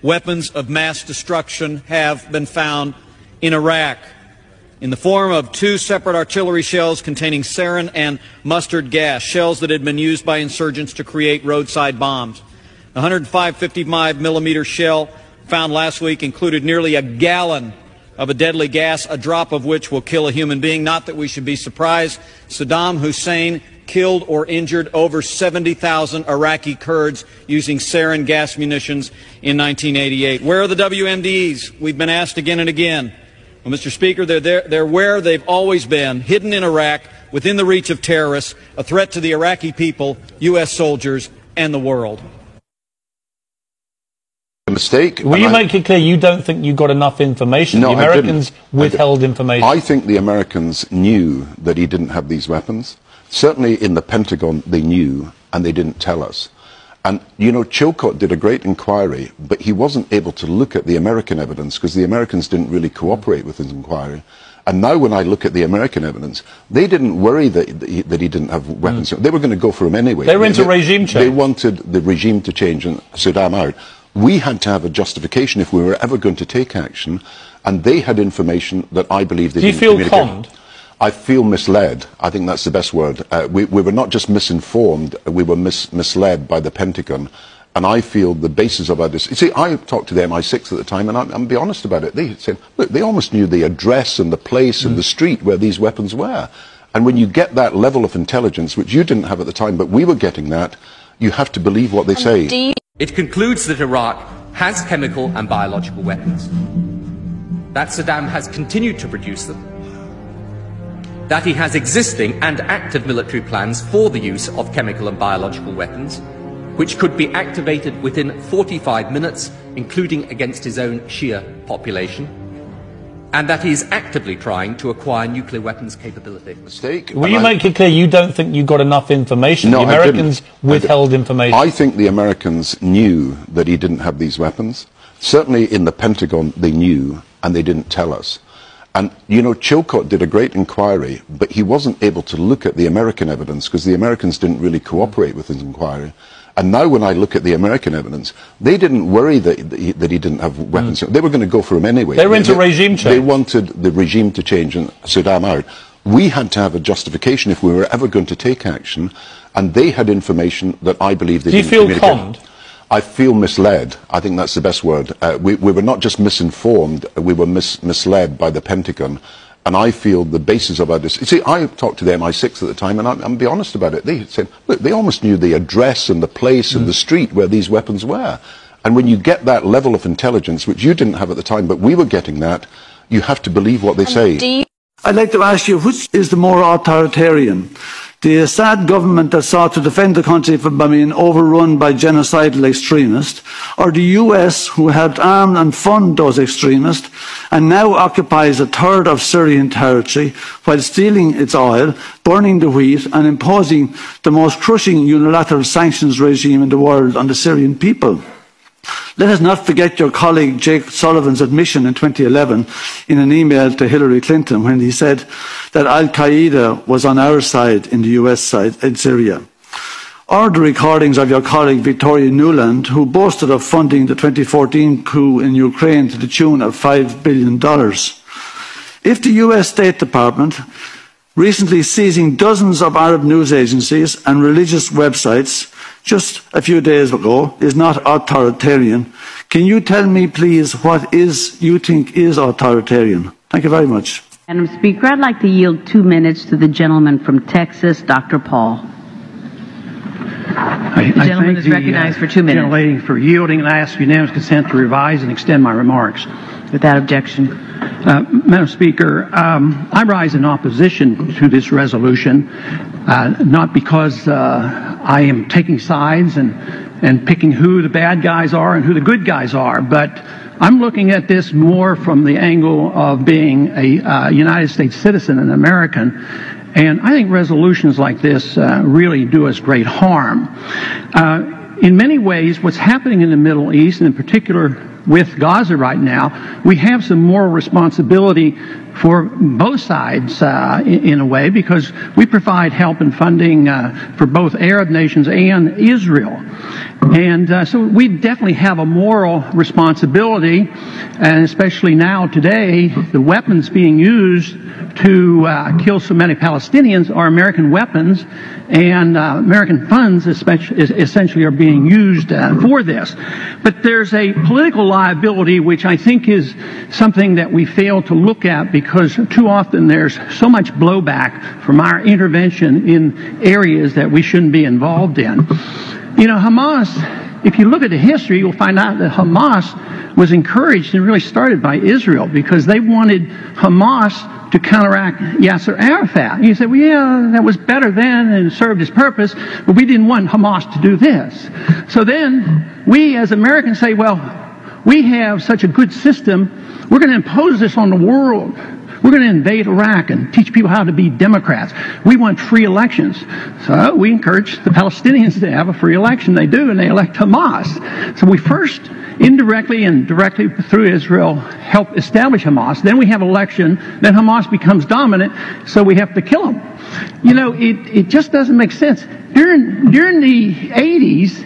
weapons of mass destruction have been found in Iraq in the form of 2 separate artillery shells containing sarin and mustard gas, shells that had been used by insurgents to create roadside bombs. The 105 55-millimeter shell found last week included nearly a gallon of a deadly gas, a drop of which will kill a human being. Not that we should be surprised. Saddam Hussein killed or injured over 70,000 Iraqi Kurds using sarin gas munitions in 1988. Where are the WMDs? We've been asked again and again. Well, Mr. Speaker, they're where they've always been, hidden in Iraq, within the reach of terrorists, a threat to the Iraqi people, U.S. soldiers, and the world. Mistake. Will you make it clear you don't think you got enough information? No, the Americans withheld information. I think the Americans knew that he didn't have these weapons. Certainly in the Pentagon they knew, and they didn't tell us. And, you know, Chilcot did a great inquiry, but he wasn't able to look at the American evidence because the Americans didn't really cooperate with his inquiry. And now when I look at the American evidence, they didn't worry that he didn't have weapons. They were going to go for him anyway. They were into regime change. They wanted the regime to change and Saddam out. We had to have a justification if we were ever going to take action, and they had information that I believe they didn't communicate. Do you feel conned? I feel misled. I think that's the best word. We were not just misinformed, we were misled by the Pentagon. And I feel the basis of our decision. You see, I talked to the MI6 at the time, and I'll be honest about it. They said, look, they almost knew the address and the place and the street where these weapons were. And when you get that level of intelligence, which you didn't have at the time, but we were getting that, you have to believe what they say. It concludes that Iraq has chemical and biological weapons, that Saddam has continued to produce them, that he has existing and active military plans for the use of chemical and biological weapons, which could be activated within 45 minutes, including against his own Shia population, and that he is actively trying to acquire nuclear weapons capability. Mistake. Will you make it clear you don't think you got enough information? No, the Americans withheld information. I think the Americans knew that he didn't have these weapons. Certainly in the Pentagon they knew, and they didn't tell us. And, you know, Chilcot did a great inquiry, but he wasn't able to look at the American evidence because the Americans didn't really cooperate with his inquiry. And now when I look at the American evidence, they didn't worry that he didn't have weapons. They were going to go for him anyway. They were into regime change. They wanted the regime to change and Saddam out. We had to have a justification if we were ever going to take action, and they had information that I believe they didn't communicate. Do you feel conned? I feel misled. I think that's the best word. We were not just misinformed, we were misled by the Pentagon. And I feel the basis of our decision. You see, I talked to the MI6 at the time, and I'll be honest about it. They said, look, they almost knew the address and the place and the street where these weapons were. And when you get that level of intelligence, which you didn't have at the time, but we were getting that, you have to believe what they say. I'd like to ask you, which is the more authoritarian? The Assad government that sought to defend the country from being overrun by genocidal extremists, or the US who helped arm and fund those extremists and now occupies a third of Syrian territory while stealing its oil, burning the wheat and imposing the most crushing unilateral sanctions regime in the world on the Syrian people? Let us not forget your colleague Jake Sullivan's admission in 2011 in an email to Hillary Clinton when he said that Al-Qaeda was on our side in the US side in Syria. Or the recordings of your colleague Victoria Nuland, who boasted of funding the 2014 coup in Ukraine to the tune of $5 billion. If the US State Department, recently seizing dozens of Arab news agencies and religious websites just a few days ago, is not authoritarian, can you tell me, please, what you think is authoritarian? Thank you very much. Madam Speaker, I'd like to yield 2 minutes to the gentleman from Texas, Dr. Paul. The gentleman is recognized for 2 minutes. Gentlelady for yielding, and I ask unanimous consent to revise and extend my remarks. Without objection. Madam Speaker, I rise in opposition to this resolution, not because I am taking sides and picking who the bad guys are and who the good guys are, but I'm looking at this more from the angle of being a United States citizen, an American, and I think resolutions like this really do us great harm. In many ways, what's happening in the Middle East, and in particular with Gaza right now, we have some moral responsibility for both sides in a way, because we provide help and funding for both Arab nations and Israel. And so we definitely have a moral responsibility, and especially now today, the weapons being used to kill so many Palestinians are American weapons, and American funds essentially are being used for this. But there's a political liability which I think is something that we fail to look at, because too often there's so much blowback from our intervention in areas that we shouldn't be involved in. You know, Hamas, if you look at the history, you'll find out that Hamas was encouraged and really started by Israel, because they wanted Hamas to counteract Yasser Arafat. And you say, well, yeah, that was better then and served its purpose, but we didn't want Hamas to do this. So then we as Americans say, well, we have such a good system, we're going to impose this on the world. We're going to invade Iraq and teach people how to be Democrats. We want free elections. So we encourage the Palestinians to have a free election. They do, and they elect Hamas. So we first, indirectly and directly through Israel, help establish Hamas. Then we have an election. Then Hamas becomes dominant, so we have to kill them. You know, it just doesn't make sense. During the 80s,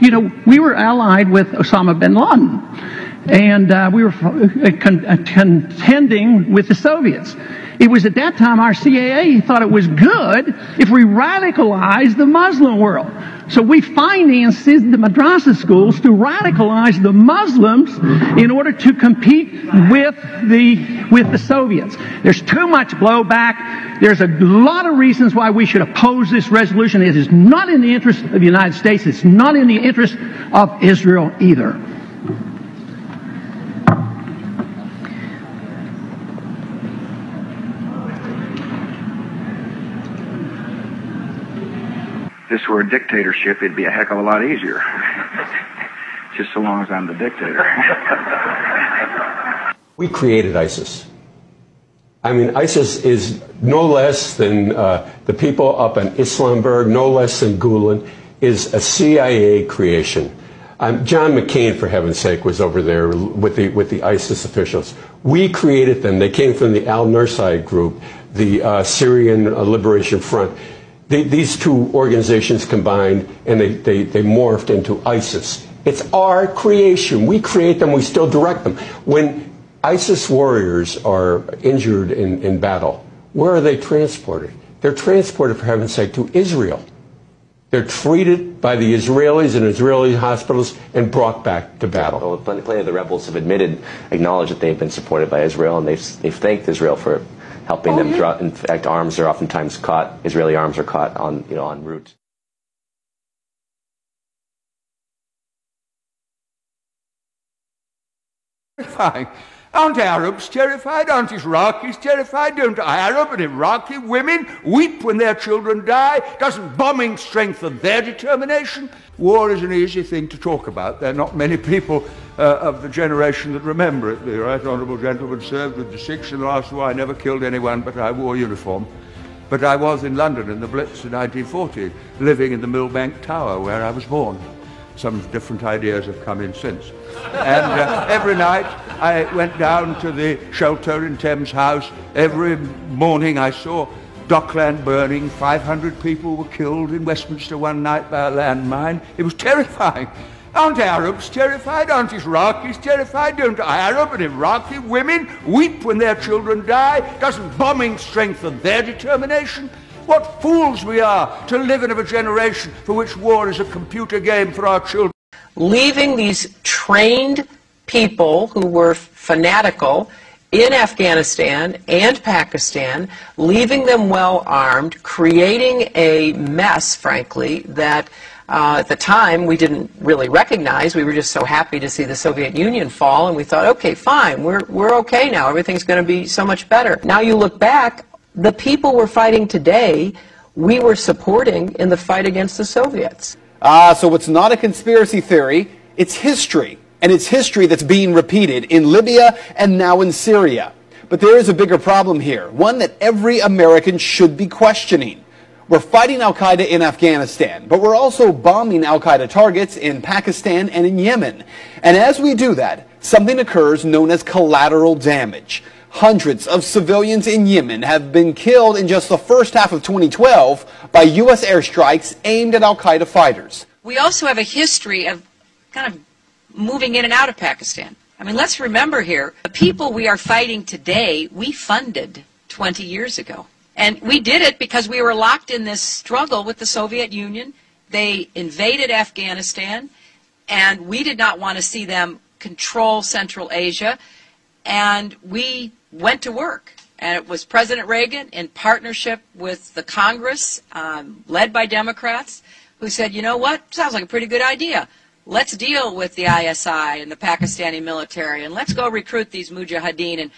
you know, we were allied with Osama bin Laden. And we were contending with the Soviets. It was at that time our CIA thought it was good if we radicalized the Muslim world. So we financed the madrasa schools to radicalize the Muslims in order to compete with the Soviets. There's too much blowback. There's a lot of reasons why we should oppose this resolution. It is not in the interest of the United States. It's not in the interest of Israel either. If this were a dictatorship, it'd be a heck of a lot easier. Just so long as I'm the dictator. We created ISIS. I mean, ISIS is no less than the people up in Islamberg, no less than Gulen, is a CIA creation. John McCain, for heaven's sake, was over there with the ISIS officials. We created them. They came from the Al-Nusra group, the Syrian Liberation Front. These two organizations combined, and they morphed into ISIS. It's our creation. We create them. We still direct them. When ISIS warriors are injured in battle, where are they transported? They're transported, for heaven's sake, to Israel. They're treated by the Israelis in Israeli hospitals and brought back to battle. Well, plenty of the rebels have acknowledged that they've been supported by Israel, and they've thanked Israel for helping them draw. In fact, arms are oftentimes caught. Israeli arms are caught on en route. Terrifying. Aren't Arabs terrified? Aren't Iraqis terrified? Don't Arab and Iraqi women weep when their children die? Doesn't bombing strengthen their determination? War is an easy thing to talk about. There are not many people of the generation that remember it. The right honourable gentleman served with the 6th in the last war. I never killed anyone, but I wore uniform. But I was in London in the Blitz in 1940, living in the Millbank Tower where I was born. Some different ideas have come in since. And every night I went down to the shelter in Thames House. Every morning I saw Dockland burning. 500 people were killed in Westminster one night by a landmine. It was terrifying. Aren't Arabs terrified? Aren't Iraqis terrified? Don't Arab and Iraqi women weep when their children die? Doesn't bombing strengthen their determination? What fools we are to live in a generation for which war is a computer game for our children. Leaving these trained people who were fanatical in Afghanistan and Pakistan, leaving them well armed, creating a mess, frankly, that at the time we didn't really recognize. We were just so happy to see the Soviet Union fall, and we thought, okay, fine, we're okay now. Everything's going to be so much better. Now you look back, the people we're fighting today, we were supporting in the fight against the Soviets. So it's not a conspiracy theory, it's history. And it's history that's being repeated in Libya and now in Syria. But there is a bigger problem here, one that every American should be questioning. We're fighting al-Qaeda in Afghanistan, but we're also bombing al-Qaeda targets in Pakistan and in Yemen. And as we do that, something occurs known as collateral damage. Hundreds of civilians in Yemen have been killed in just the first half of 2012 by U.S. airstrikes aimed at al-Qaeda fighters. We also have a history of kind of moving in and out of Pakistan. I mean, let's remember here, the people we are fighting today, we funded 20 years ago. And we did it because we were locked in this struggle with the Soviet Union. They invaded Afghanistan, and we did not want to see them control Central Asia. And we went to work. And it was President Reagan, in partnership with the Congress, led by Democrats, who said, you know what, sounds like a pretty good idea. Let's deal with the ISI and the Pakistani military, and let's go recruit these mujahideen. And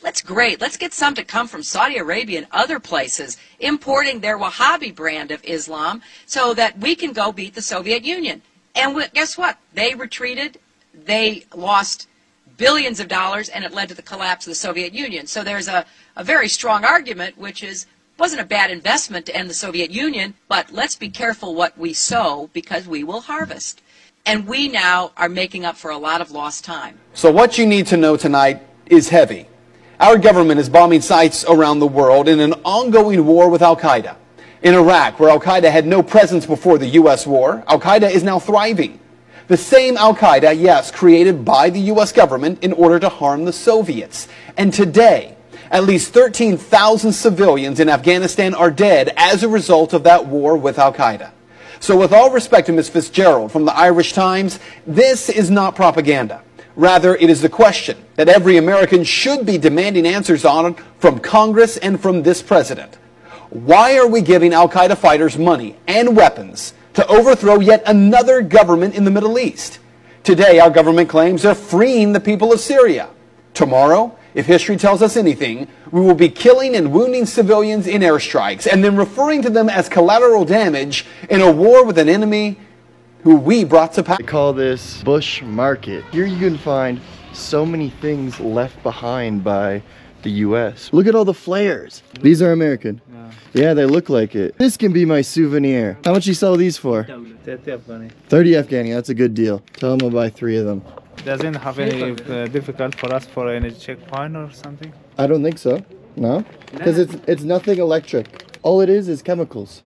let's get some to come from Saudi Arabia and other places, importing their Wahhabi brand of Islam, so that we can go beat the Soviet Union. And guess what? They retreated. They lost billions of dollars, and it led to the collapse of the Soviet Union. So there's a very strong argument, which is, wasn't a bad investment to end the Soviet Union, but let's be careful what we sow, because we will harvest. And we now are making up for a lot of lost time. So what you need to know tonight is heavy. Our government is bombing sites around the world in an ongoing war with al-Qaeda. In Iraq, where al-Qaeda had no presence before the U.S. war, al-Qaeda is now thriving. The same al-Qaeda, yes, created by the U.S. government in order to harm the Soviets. And today, at least 13,000 civilians in Afghanistan are dead as a result of that war with al-Qaeda. So with all respect to Ms. Fitzgerald from the Irish Times, this is not propaganda. Rather, it is the question that every American should be demanding answers on from Congress and from this president. Why are we giving al-Qaeda fighters money and weapons to overthrow yet another government in the Middle East? Today, our government claims they're freeing the people of Syria. Tomorrow, if history tells us anything, we will be killing and wounding civilians in airstrikes and then referring to them as collateral damage in a war with an enemy who we brought to power. They call this Bush Market. Here you can find so many things left behind by the U.S. Look at all the flares. These are American. Yeah, they look like it. This can be my souvenir. How much you sell these for? 30 Afghani, that's a good deal. Tell them I'll buy 3 of them. Doesn't have any difficult for us for any checkpoint or something? I don't think so. No? Because it's nothing electric. All it is chemicals.